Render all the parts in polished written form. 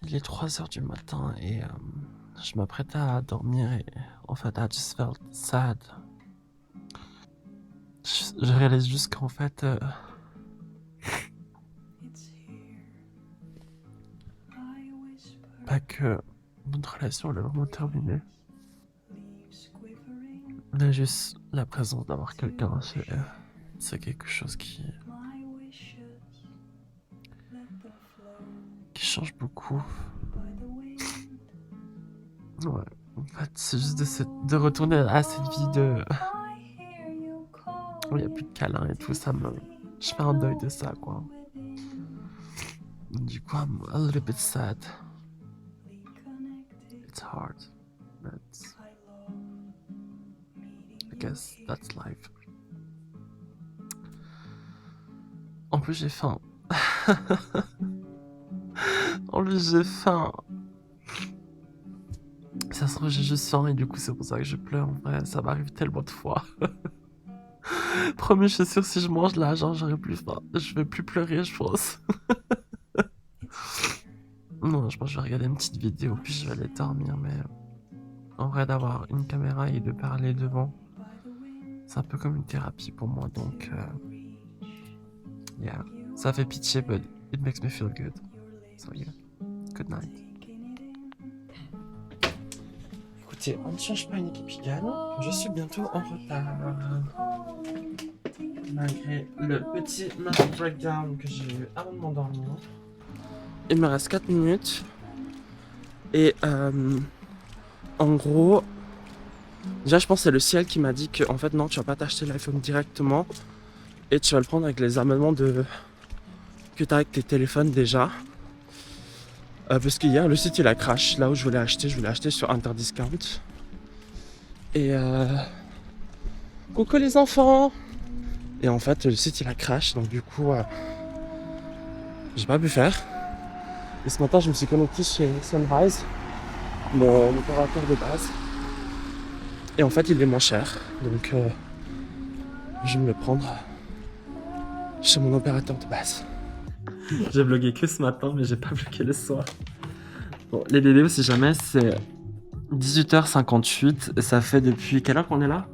Il est 3 heures du matin et je m'apprêtais à dormir et en fait, I just felt sad. Je réalise juste qu'en fait, pas que notre relation elle est vraiment terminée. Mais juste la présence d'avoir quelqu'un, c'est quelque chose qui change beaucoup. Ouais, en fait, c'est juste de retourner à cette vie où il n'y a plus de câlins et tout, je fais un deuil de ça, quoi. Du coup, I'm a little bit sad. It's hard, but I guess that's life. En plus, j'ai faim. En plus, j'ai faim. Ça se trouve, j'ai juste faim et du coup, c'est pour ça que je pleure. En vrai, ça m'arrive tellement de fois. Promis, je suis sûre, si je mange là, genre, j'aurai plus faim. Je vais plus pleurer, je pense. Non, je pense que je vais regarder une petite vidéo, puis je vais aller dormir, mais en vrai, d'avoir une caméra et de parler devant, c'est un peu comme une thérapie pour moi, donc yeah. Ça fait pitié, but it makes me feel good. So yeah, good night. Écoutez, on ne change pas une équipe égale, je suis bientôt en retard. Malgré le petit mental breakdown que j'ai eu avant de m'endormir. Il me reste 4 minutes. Et en gros, déjà je pense que c'est le ciel qui m'a dit que en fait non, tu vas pas t'acheter l'iPhone directement. Et tu vas le prendre avec les abonnements que tu as avec tes téléphones déjà. Parce qu'hier le site il a crash. Là où je voulais acheter sur Interdiscount. Et coucou les enfants. Et en fait le site il a crash. Donc du coup j'ai pas pu faire. Et ce matin je me suis connecté chez Sunrise, mon opérateur de base. Et en fait il est moins cher. Donc je vais me le prendre chez mon opérateur de base. J'ai vlogué que ce matin, mais j'ai pas vlogué le soir. Bon, les bébés, si jamais, c'est 18h58. Ça fait depuis quelle heure qu'on est là?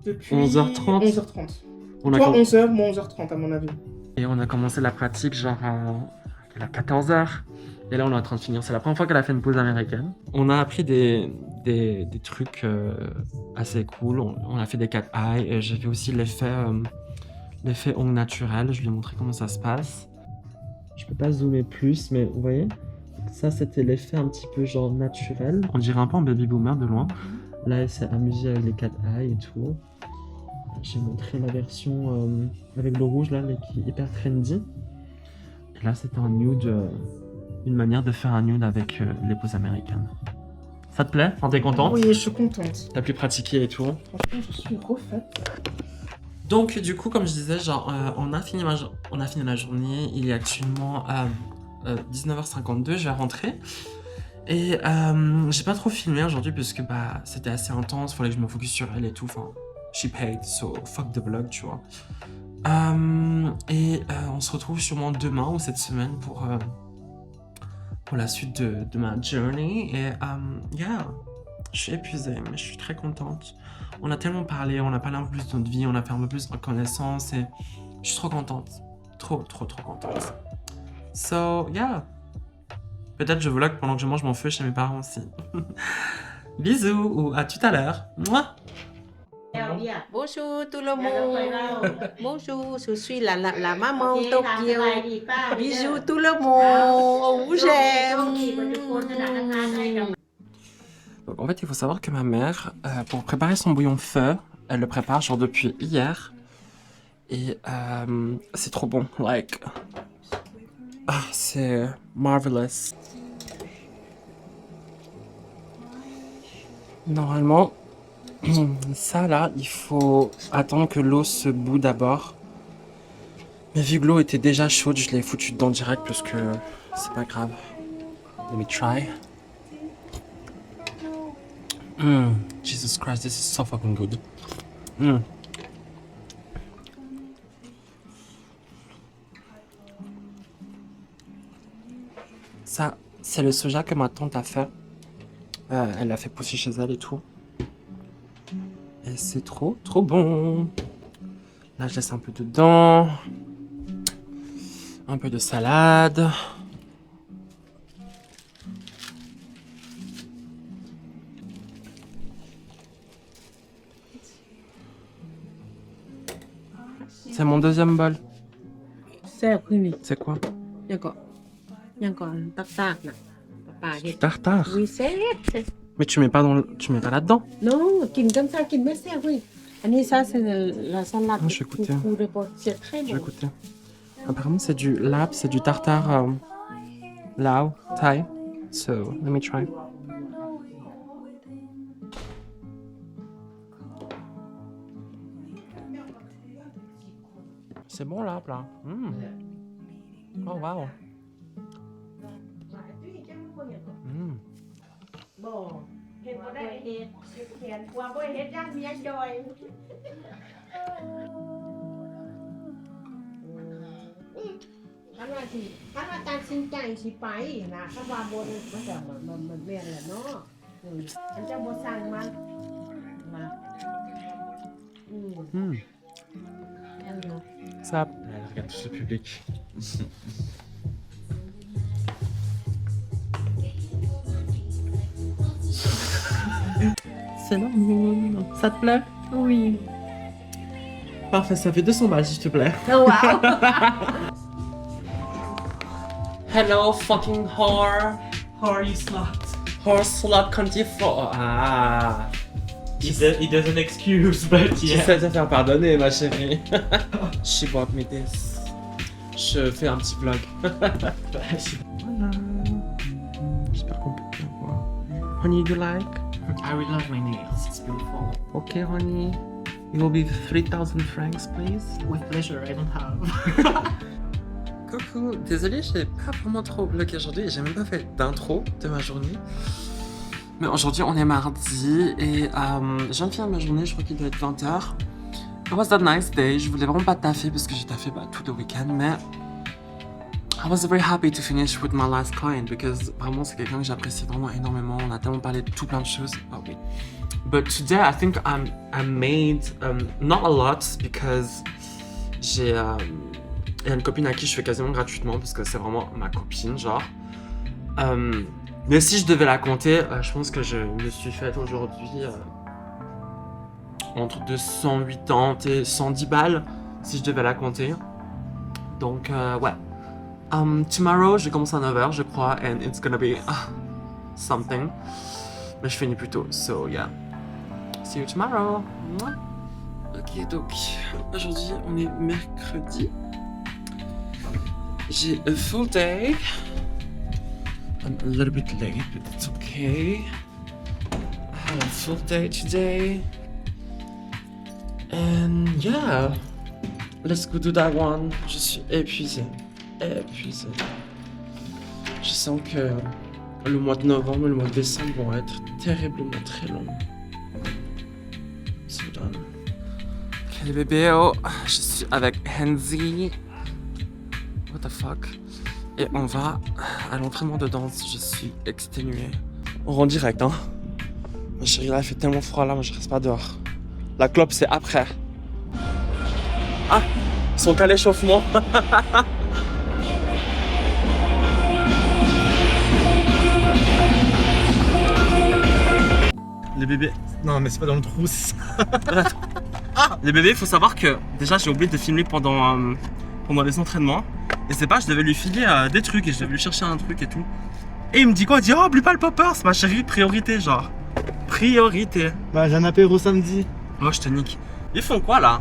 Depuis 11h30. 11h30. On a Toi, com- 11h, moi 11h30 à mon avis. Et on a commencé la pratique genre à 14h. Et là, on est en train de finir. C'est la première fois qu'elle a fait une pause américaine. On a appris des trucs assez cool. On a fait des cat eye. Et j'ai fait aussi l'effet ongle naturel. Je lui ai montré comment ça se passe. Je peux pas zoomer plus, mais vous voyez, ça c'était l'effet un petit peu genre naturel. On dirait un peu un baby boomer de loin. Là, elle s'est amusée avec les 4 eye et tout. J'ai montré la version avec le rouge là, qui est hyper trendy. Et là, c'était un nude, une manière de faire un nude avec les poses américaines. Ça te plaît? Enfin, t'es contente? Oui, je suis contente. T'as pu pratiquer et tout. Franchement, je suis refaite. Donc, du coup, comme je disais, genre, on a fini la journée. Il est actuellement 19h52. Je vais rentrer. Et j'ai pas trop filmé aujourd'hui parce que bah, c'était assez intense. Fallait que je me focus sur elle et tout. Enfin, she paid, so fuck the vlog, tu vois. On se retrouve sûrement demain ou cette semaine pour la suite de ma journey. Et yeah, je suis épuisée, mais je suis très contente. On a tellement parlé, on a parlé un peu plus de notre vie, on a fait un peu plus de connaissances et je suis trop contente. Trop contente. So, yeah. Peut-être je vlog pendant que je mange mon feu chez mes parents aussi. Bisous ou à tout à l'heure. Mouah. Bonjour tout le monde. Bonjour, je suis la maman Tokyo. Bisous tout le monde. On vous aime. Donc, en fait, il faut savoir que ma mère, pour préparer son bouillon feu, elle le prépare genre depuis hier. Et c'est trop bon. Like, c'est marvelous. Normalement, ça là, il faut attendre que l'eau se bout d'abord. Mais vu que l'eau était déjà chaude, je l'ai foutu dedans direct parce que c'est pas grave. Let me try. Jesus Christ, this is so fucking good. Ça, C'est le soja que ma tante a fait. Elle l'a fait pousser chez elle et tout. Et c'est trop bon. Là, je laisse un peu dedans. Un peu de salade. C'est mon deuxième bol. แซ่บขึ้นนี่ C'est quoi? ยังก่อนตักๆน่ะป้าเฮ็ด Tartare. วิเศษ Mais tu mets pas là-dedans. non กินกันซะกินไม่แซ่บเว้ยอันนี้ça c'est la salade Ah, je vais goûter. de porc c'est très Je vais bon goûter. Apparemment, c'est du lap, c'est du tartare Lao, Thai. So, let me try. C'est bon là. Oh wow. บ่เฮ็ดบ่ได้เฮ็ดเขียนกว่าบ่เฮ็ดย่างเมียจอยถ้าว่าตัดสินใจสิไปนะถ้าว่าบ่ได้มันจะมันแม่นแหละเนาะมันจะบ่สั่งมันมา Ça. Regarde tout ce public. C'est normal. Ça te plaît? Oui. Parfait, ça fait 200 balles s'il te plaît. Oh wow. Hello, fucking whore. Whore, you slut. Whore slut 24. Ah. He doesn't excuse, but Tu yeah. sais te faire pardonner, ma chérie. She bought me this. Je fais un petit vlog. Voilà. J'espère qu'on peut bien voir. Honey, you like? I really love my nails. It's beautiful. Okay, honey. It will be 3,000 francs, please. With pleasure, I don't have. Coucou, désolé, j'ai pas vraiment trop vlogué aujourd'hui. J'ai même pas fait d'intro de ma journée. Mais aujourd'hui, on est mardi et je viens de finir ma journée. Je crois qu'il doit être 20h. It was a nice day. Je voulais vraiment pas taffer parce que j'ai taffé tout le week-end, mais I was very happy to finish with my last client because vraiment c'est quelqu'un que j'apprécie vraiment énormément. On a tellement parlé de tout plein de choses. Oh oui. But today I think I made not a lot because j'ai il y a une copine à qui je fais quasiment gratuitement parce que c'est vraiment ma copine genre. Mais si je devais la compter, je pense que je me suis faite aujourd'hui entre 280 et 110 balles si je devais la compter. Donc ouais. Tomorrow, je vais commencer à 9h je crois and it's gonna be something. Mais je finis plus tôt, so yeah. See you tomorrow. Ok, donc aujourd'hui on est mercredi. J'ai a full day. I'm a little bit late, but it's okay. I had a full day today. And yeah, let's go do that one. Je suis épuisé. Je sens que le mois de novembre et le mois de décembre vont être terriblement très longs. So done. Ok les bébés, oh, je suis avec Henzi. What the fuck? Et on va à l'entraînement de danse. Je suis exténué. On rentre direct, hein. Ma chérie, là, il fait tellement froid là, moi je reste pas dehors. La clope, c'est après. Ah, ils sont qu'à l'échauffement. Les bébés. Non, mais c'est pas dans le trou, c'est ça. Les bébés, il faut savoir que déjà j'ai oublié de filmer pendant les entraînements. Et c'est pas, je devais lui filer des trucs et je devais lui chercher un truc et tout. Et il me dit quoi? Il dit oh, oublie pas le poppers, ma chérie, priorité, genre. Priorité. Bah, j'ai un apéro samedi. Moi, je te nique. Ils font quoi là?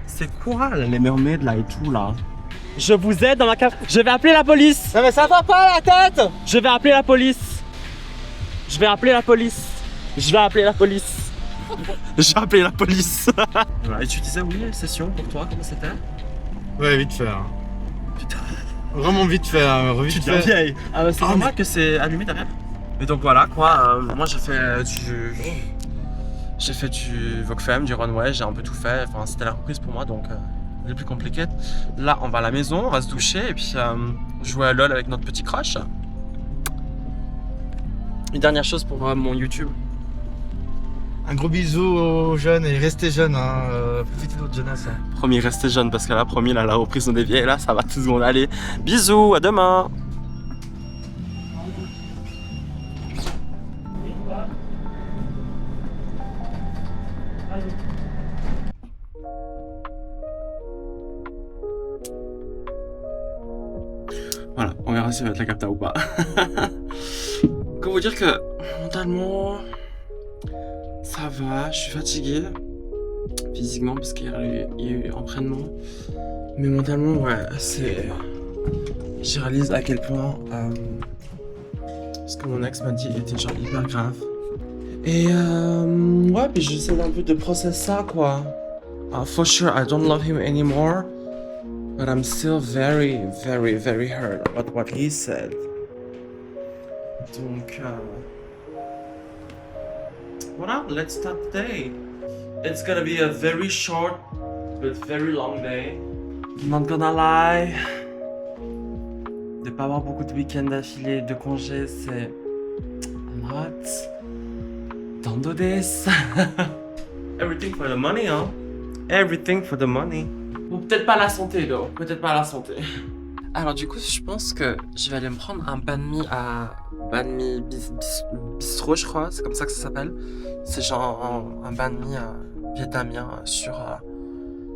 C'est quoi là, les mermaids là et tout là? Je vous aide dans ma cave. Je vais appeler la police. Non, mais ça va pas la tête. Je vais appeler la police. Je vais appeler la police. Je vais appeler la police. J'ai appelé la police. Voilà, et tu disais oui, session pour toi, comment c'était? Ouais, vite fait. Hein. Putain. Vraiment vite fait. Vite Tu deviens fait. vieille. C'est normal que c'est allumé derrière. Et donc voilà quoi, moi j'ai fait du Vokfem, du runway, j'ai un peu tout fait. Enfin c'était la reprise pour moi donc les plus compliqué. Là on va à la maison, on va se doucher et puis jouer à LOL avec notre petit crush. Une dernière chose pour mon YouTube. Un gros bisou aux jeunes et restez jeunes, hein. Profitez de votre jeunesse. Hein. Promis, restez jeune parce que là, promis, là, la reprise on est vieille. Là, ça va tout le monde. Allez, bisous, à demain. Voilà, on verra si ça va être la capta ou pas. Comment vous dire que mentalement, ça va, je suis fatigué. Physiquement, parce qu'il y a eu entraînement. Mais mentalement, ouais, c'est. Je réalise à quel point. Ce que mon ex m'a dit était genre hyper grave. Et ouais, puis j'essaie un peu de processer ça, quoi. For sure, I don't love him anymore. But I'm still very, very, very hurt about what he said. Donc, voilà, let's start the day. It's gonna be a very short but very long day. Not gonna lie. De pas avoir beaucoup de week-ends d'affilée, de congés, c'est a lot. Don't do this. Everything for the money, hein. Everything for the money. Ou peut-être pas la santé, though. Peut-être pas la santé. Alors du coup, je pense que je vais aller me prendre un banh mi à bistrot, je crois. C'est comme ça que ça s'appelle. C'est genre un banh mi vietnamien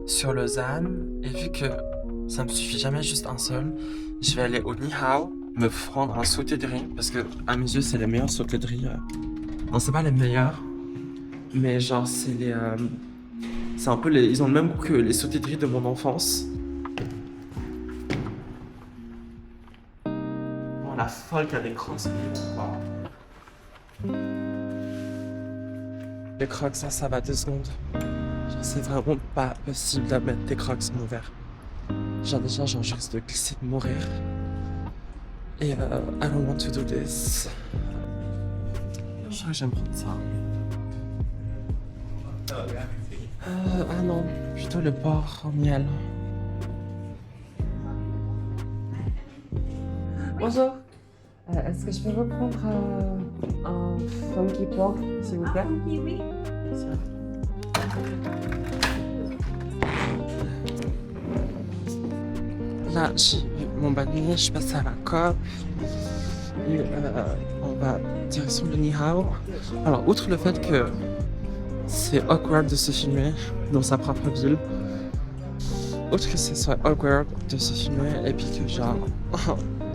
sur Lausanne. Et vu que ça me suffit jamais juste un seul, je vais aller au Ni Hao me prendre un sauté de riz. Parce que à mes yeux, c'est les meilleurs sautés de riz. Non, c'est pas les meilleurs. Mais genre, c'est les... c'est un peu les... Ils ont le même goût que les sautés de riz de mon enfance. Oh, la folle qui a des crocs. Les crocs, ça va 2 secondes. Genre, c'est vraiment pas possible de mettre des crocs sur mon verre. Genre déjà, genre, je risque de glisser, de mourir. Et I don't want to do this. Je crois que j'aime prendre ça. Ah non, plutôt le porc en miel. Bonjour. Est-ce que je peux reprendre un funky pork, s'il vous plaît? Là, j'ai mon banh mi, je suis passée à la COP. Et on va direction le Ni Hao. Alors, outre le fait que c'est awkward de se filmer dans sa propre ville, outre que ce soit awkward de se filmer et puis que genre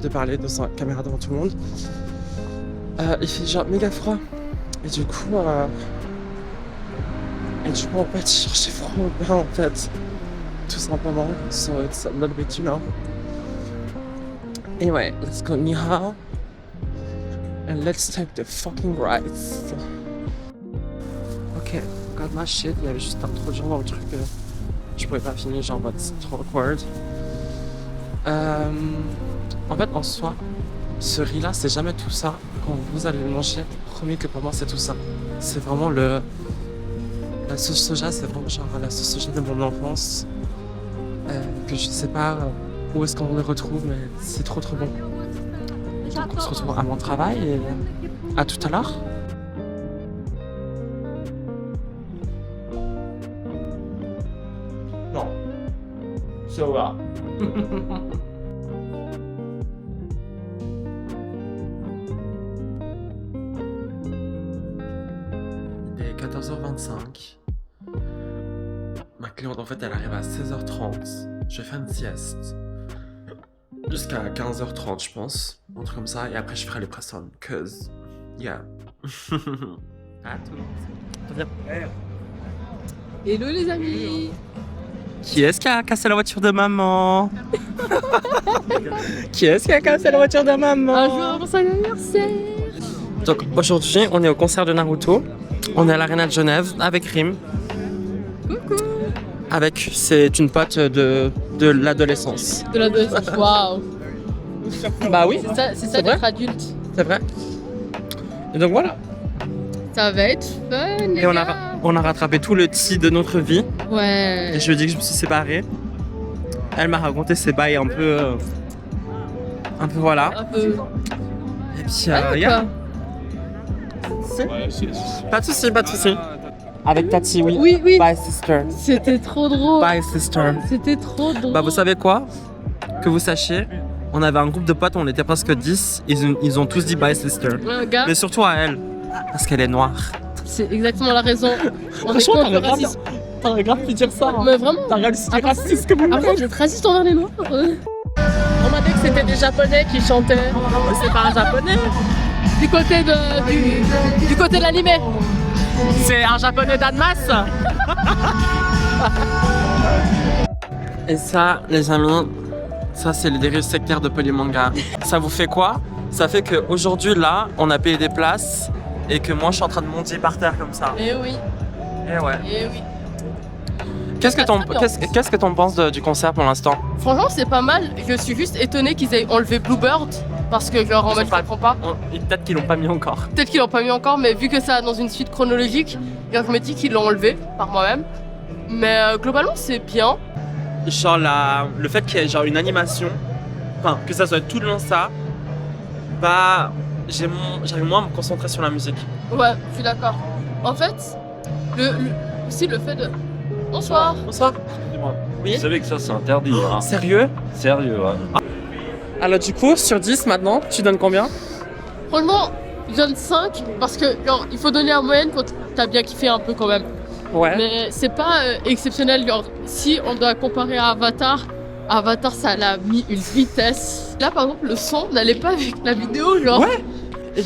de parler dans sa caméra devant tout le monde, il fait genre méga froid et du coup en fait j'ai froid au bain en fait, tout simplement. So it's a little bit, you know. Anyway, let's go Ni Hao and let's take the fucking rides. Ok, got my shit, il y avait juste trop de gens dans le truc, je pouvais pas finir, genre en mode c'est trop awkward. En fait, en soi, ce riz là, c'est jamais tout ça. Quand vous allez le manger, promis que pour moi c'est tout ça. C'est vraiment la sauce soja, c'est vraiment genre la sauce soja de mon enfance. Que je sais pas où est-ce qu'on le retrouve, mais c'est trop bon. Donc on se retrouve à mon travail et à tout à l'heure. Non. Ça va. Il est 14h25. Ma cliente en fait elle arrive à 16h30. Je fais une sieste. Jusqu'à 15h30 je pense. Un truc comme ça. Et après je ferai les pressons. Cause yeah. À tout. Viens. Hello les amis. Qui est-ce qui a cassé la voiture de maman? Qui est-ce qui a cassé la voiture de maman? Un jour avant son anniversaire. Donc aujourd'hui on est au concert de Naruto. On est à l'Arena de Genève avec Rim. Coucou. C'est une pote de l'adolescence. De l'adolescence, waouh. Bah oui, C'est ça vrai d'être adulte. c'est vrai. Et donc voilà. Ça va être fun les Et on gars. a rattrapé tout le tea de notre vie. Ouais. Et je lui ai dit que je me suis séparé. Elle m'a raconté ses bails un peu voilà. Un peu. Et puis Ah, yeah. quoi. Si. Ouais, c'est. Pas de soucis, pas de soucis. Avec Tati, oui. Oui, oui. Bye, sister. C'était trop drôle. Bye, sister. C'était trop drôle. Bah, vous savez quoi? Que vous sachiez, on avait un groupe de potes, on était presque 10. Ils ont tous dit bye, sister. Ouais, gars, Mais surtout à elle, parce qu'elle est noire. c'est exactement la raison. On est Franchement, contre le racisme. T'aurais grave pu dire ça. Mais vraiment. T'as réussi Après, raciste comme une Après, vous êtes raciste envers les noirs. On m'a dit que c'était des japonais qui chantaient. C'est pas un japonais. Du côté du côté de l'animé. C'est un japonais d'Admas. Et ça, les amis, ça c'est les dérives sectaires de Polymanga. Ça vous fait quoi? Ça fait qu'aujourd'hui, là, on a payé des places et que moi, je suis en train de monter par terre comme ça. Eh oui, Et ouais. eh oui. Qu'est-ce que t'en penses du concert pour l'instant? Franchement, c'est pas mal. Je suis juste étonnée qu'ils aient enlevé Bluebird. Parce que, genre, en mode, je comprends pas. Peut-être qu'ils l'ont pas mis encore. Peut-être qu'ils l'ont pas mis encore, mais vu que ça dans une suite chronologique, genre, je me dis qu'ils l'ont enlevé par moi-même. Mais globalement, c'est bien. Genre le fait qu'il y ait genre une animation, enfin que ça soit tout le long ça, bah j'arrive moins à me concentrer sur la musique. Ouais, je suis d'accord. En fait, aussi le fait de... Bonsoir. Bonsoir. Excusez-moi. Oui. Vous savez que ça, c'est interdit. Hein. Sérieux? Sérieux, ouais. Alors du coup, sur 10 maintenant, tu donnes combien? Franchement, je donne 5 parce que, genre, il faut donner en moyenne quand t'as bien kiffé un peu quand même. Ouais. Mais c'est pas exceptionnel, genre, si on doit comparer à Avatar, ça l'a mis une vitesse. Là, par exemple, le son n'allait pas avec la vidéo, genre. Ouais. Et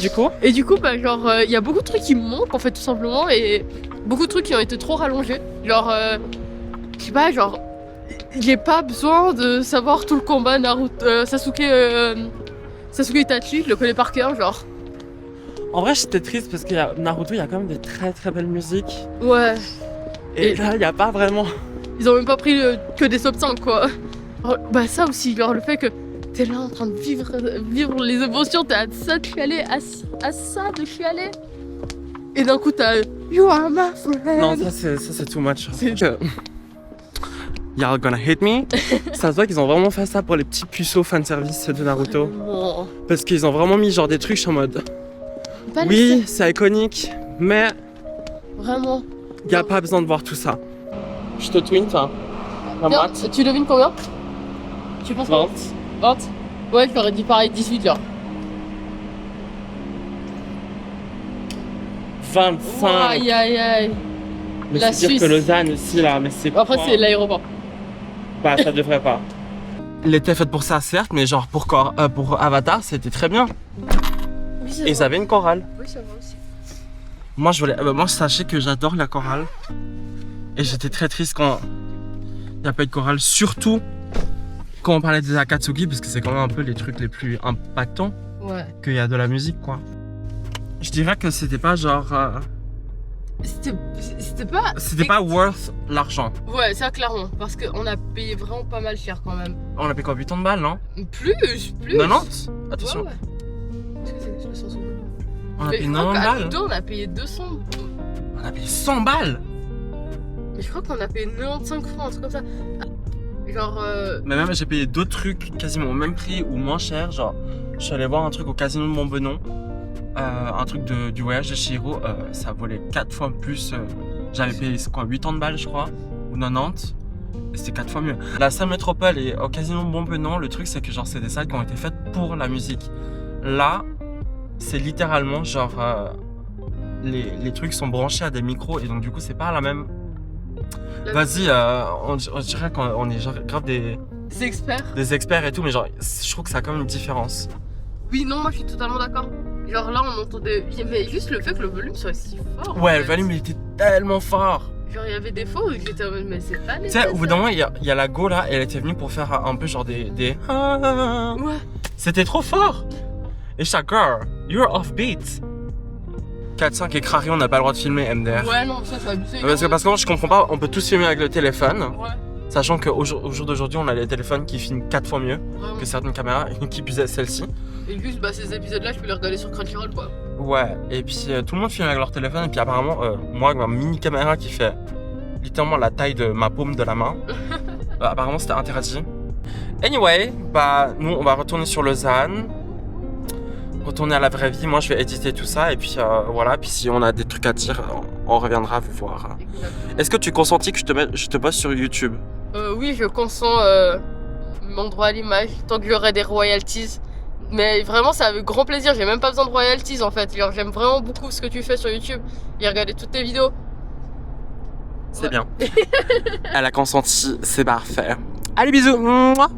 du coup, bah, genre, il y a beaucoup de trucs qui me manquent, en fait, tout simplement, et beaucoup de trucs qui ont été trop rallongés. Genre, je sais pas, genre, j'ai pas besoin de savoir tout le combat Naruto, Sasuke Itachi, je le connais par cœur, genre. en vrai j'étais triste parce qu'il y a Naruto, il y a quand même des très très belles musiques. Ouais. Et là, il y a pas vraiment. Ils ont même pas pris que des top 5, quoi. Bah, ça aussi, genre, le fait que t'es là en train de vivre les émotions, t'es à ça de chialer, à ça de chialer. Et d'un coup, t'as You are my friend. Non, ça c'est too much. C'est- Y'all gonna hate me. Ça se voit qu'ils ont vraiment fait ça pour les petits puceaux fanservice de Naruto. Bon. Parce qu'ils ont vraiment mis genre des trucs, je suis en mode. Pas Oui, laisser. c'est iconique, mais Vraiment. y a pas besoin de voir tout ça. Je te twin, toi. La Tiens, moite. tu devines combien? Tu penses 20. 20. Ouais, je leur ai dit pareil, 18 genre. 25. Aïe aïe aïe. Mais la c'est dire Suisse. que Lausanne aussi là, mais c'est Après, quoi? c'est l'aéroport. Bah, ça devrait pas. Il était fait pour ça, certes, mais genre pour Avatar, c'était très bien. Oui, Et ils avaient une chorale. Oui, ça va aussi. Moi, sachez que j'adore la chorale. Et j'étais très triste quand il n'y a pas eu de chorale, surtout quand on parlait des Akatsuki, parce que c'est quand même un peu les trucs les plus impactants Ouais. qu'il y a de la musique, quoi. Je dirais que c'était pas genre. C'était pas. C'était pas worth l'argent. Ouais, ça clairement. Parce qu'on a payé vraiment pas mal cher quand même. On a payé quoi, 80 balles, non? Plus. 90? Attention. Ouais, ouais. Qu'est-ce que c'est que ce sens? On a Mais payé je crois 90 qu'à balles. Ludo, on a payé 200. On a payé 100 balles. Mais je crois qu'on a payé 95 francs, un truc comme ça. Genre. Mais même j'ai payé d'autres trucs quasiment au même prix ou moins cher. Genre, je suis allé voir un truc au casino de Montbenon. Un truc du voyage de Chihiro. Ça volait 4 fois plus. J'avais payé quoi, 80 balles, je crois. Ou 90. Et c'était 4 fois mieux. La salle Métropole et au casino de Montbenon, le truc c'est que genre c'est des salles qui ont été faites pour la musique. Là, c'est littéralement genre. Les trucs sont branchés à des micros et donc du coup c'est pas la même. Vas-y, on dirait qu'on est genre grave des experts et tout, mais genre je trouve que ça a quand même une différence. Oui, non, moi je suis totalement d'accord. Genre là, on entendait. Mais juste le fait que le volume soit si fort. en Ouais, fait. le volume il était tellement fort. Genre, il y avait des fois où j'étais en mode, mais c'est pas Tu sais, au bout d'un moment, il y a la go là, elle était venue pour faire un peu genre des... Ouais. C'était trop fort. Et chaque girl, you're offbeat. 4-5 écrarés, on n'a pas le droit de filmer MDR. Ouais, non, ça, c'est abusé. Parce que moi, je comprends pas, on peut tous filmer avec le téléphone. Ouais, Sachant qu'au jour d'aujourd'hui, on a les téléphones qui filment 4 fois mieux vraiment. que certaines caméras et qui puissent celle-ci. Et juste, bah, ces épisodes-là, je peux les regarder sur Crunchyroll, quoi. Ouais, et puis tout le monde filme avec leur téléphone, et puis apparemment, moi avec ma mini caméra qui fait littéralement la taille de ma paume de la main, apparemment c'était interdit. Anyway, bah nous on va retourner sur Lausanne. retourner à la vraie vie. Moi, je vais éditer tout ça et puis voilà. Puis si on a des trucs à dire, on reviendra vous voir. Est-ce que tu consentis que je te poste sur YouTube? Oui, je consens mon droit à l'image tant qu'il y aurait des royalties. Mais vraiment, c'est avec grand plaisir. J'ai même pas besoin de royalties en fait. Genre, j'aime vraiment beaucoup ce que tu fais sur YouTube. J'ai regardé toutes tes vidéos. C'est bien. Elle a consenti, c'est parfait. Allez, bisous. Mouah.